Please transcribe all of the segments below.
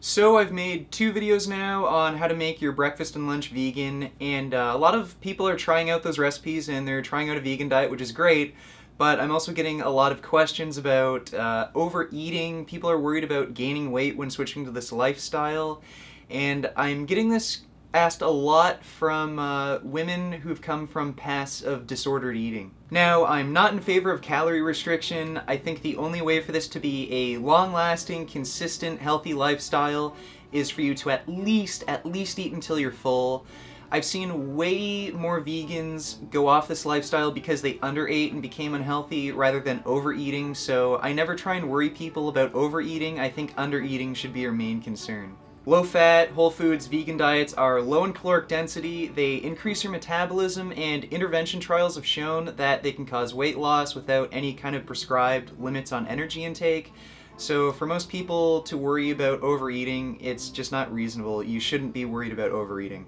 So I've made 2 videos now on how to make your breakfast and lunch vegan, and a lot of people are trying out those recipes and they're trying out a vegan diet, which is great, but I'm also getting a lot of questions about overeating. People are worried about gaining weight when switching to this lifestyle, and I'm getting this asked a lot from women who've come from pasts of disordered eating. Now, I'm not in favor of calorie restriction. I think the only way for this to be a long-lasting, consistent, healthy lifestyle is for you to at least eat until you're full. I've seen way more vegans go off this lifestyle because they underate and became unhealthy rather than overeating, so I never try and worry people about overeating. I think undereating should be your main concern. Low-fat, whole foods, vegan diets are low in caloric density, they increase your metabolism, and intervention trials have shown that they can cause weight loss without any kind of prescribed limits on energy intake. So for most people to worry about overeating, it's just not reasonable. You shouldn't be worried about overeating.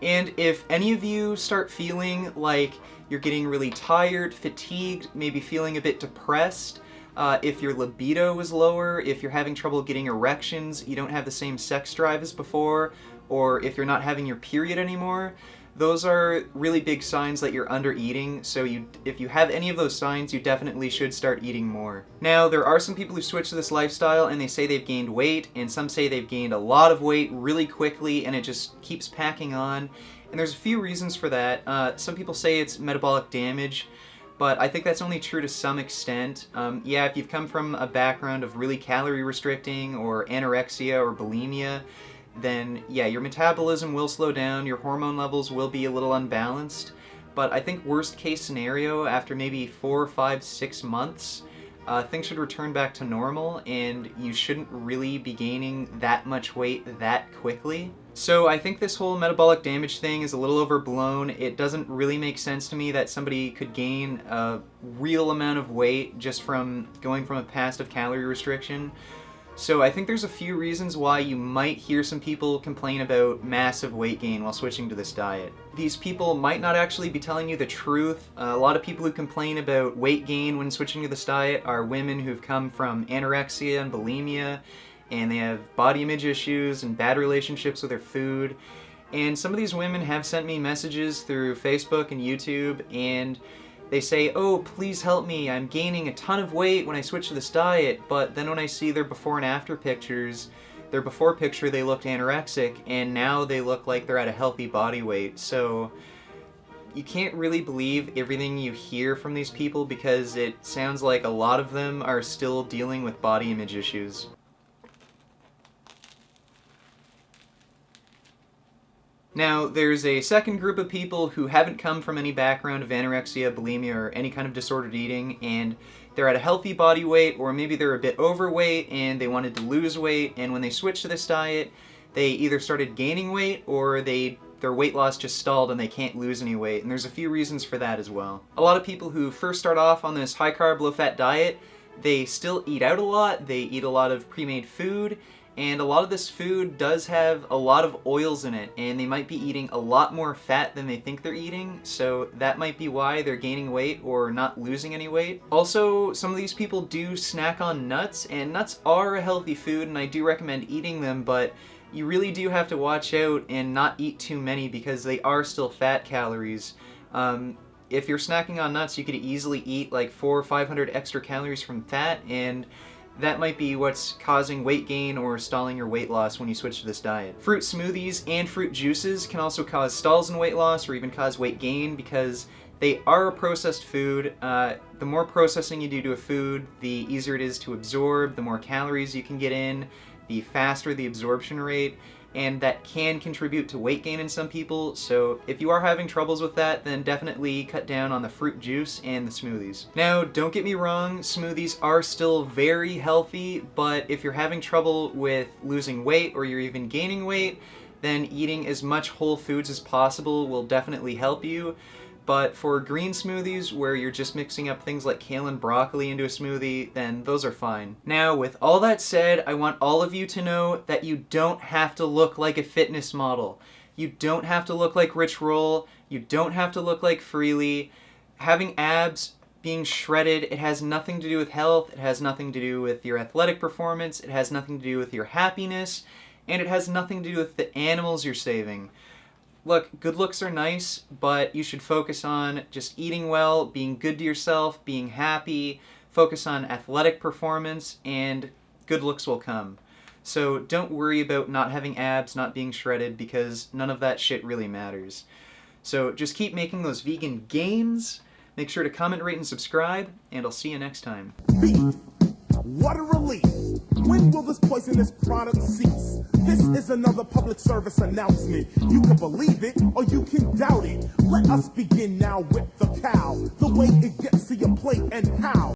And if any of you start feeling like you're getting really tired, fatigued, maybe feeling a bit depressed, if your libido is lower, if you're having trouble getting erections, you don't have the same sex drive as before, or if you're not having your period anymore, those are really big signs that you're under eating. So if you have any of those signs, you definitely should start eating more. Now, there are some people who switch to this lifestyle and they say they've gained weight, and some say they've gained a lot of weight really quickly and it just keeps packing on. And there's a few reasons for that. Some people say it's metabolic damage, but I think that's only true to some extent. Yeah, if you've come from a background of really calorie restricting or anorexia or bulimia, then yeah, your metabolism will slow down, your hormone levels will be a little unbalanced, but I think worst case scenario, after maybe 4, 5, 6 months, things should return back to normal and you shouldn't really be gaining that much weight that quickly. So I think this whole metabolic damage thing is a little overblown. It doesn't really make sense to me that somebody could gain a real amount of weight just from going from a past of calorie restriction. So I think there's a few reasons why you might hear some people complain about massive weight gain while switching to this diet. These people might not actually be telling you the truth. A lot of people who complain about weight gain when switching to this diet are women who've come from anorexia and bulimia, and they have body image issues and bad relationships with their food. And some of these women have sent me messages through Facebook and YouTube, and they say, oh, please help me, I'm gaining a ton of weight when I switch to this diet, but then when I see their before and after pictures, their before picture they looked anorexic, and now they look like they're at a healthy body weight. So you can't really believe everything you hear from these people because it sounds like a lot of them are still dealing with body image issues. Now, there's a second group of people who haven't come from any background of anorexia, bulimia, or any kind of disordered eating, and they're at a healthy body weight, or maybe they're a bit overweight and they wanted to lose weight, and when they switched to this diet, they either started gaining weight or their weight loss just stalled and they can't lose any weight, and there's a few reasons for that as well. A lot of people who first start off on this high-carb, low-fat diet, they still eat out a lot, they eat a lot of pre-made food, and a lot of this food does have a lot of oils in it, and they might be eating a lot more fat than they think they're eating, so that might be why they're gaining weight or not losing any weight. Also, some of these people do snack on nuts, and nuts are a healthy food, and I do recommend eating them, but you really do have to watch out and not eat too many because they are still fat calories. If you're snacking on nuts, you could easily eat like 400 or 500 extra calories from fat, and that might be what's causing weight gain or stalling your weight loss when you switch to this diet. Fruit smoothies and fruit juices can also cause stalls in weight loss or even cause weight gain because they are a processed food. The more processing you do to a food, the easier it is to absorb, the more calories you can get in, the faster the absorption rate, and that can contribute to weight gain in some people. So if you are having troubles with that, then definitely cut down on the fruit juice and the smoothies. Now, don't get me wrong, smoothies are still very healthy, but if you're having trouble with losing weight or you're even gaining weight, then eating as much whole foods as possible will definitely help you. But for green smoothies, where you're just mixing up things like kale and broccoli into a smoothie, then those are fine. Now, with all that said, I want all of you to know that you don't have to look like a fitness model. You don't have to look like Rich Roll. You don't have to look like Freely. Having abs being shredded, it has nothing to do with health, it has nothing to do with your athletic performance, it has nothing to do with your happiness, and it has nothing to do with the animals you're saving. Look, good looks are nice, but you should focus on just eating well, being good to yourself, being happy, focus on athletic performance, and good looks will come. So don't worry about not having abs, not being shredded, because none of that shit really matters. So just keep making those vegan gains. Make sure to comment, rate, and subscribe, and I'll see you next time. Beef. What a relief. When will this poisonous product cease? This is another public service announcement. You can believe it or you can doubt it. Let us begin now with the cow. The way it gets to your plate and how.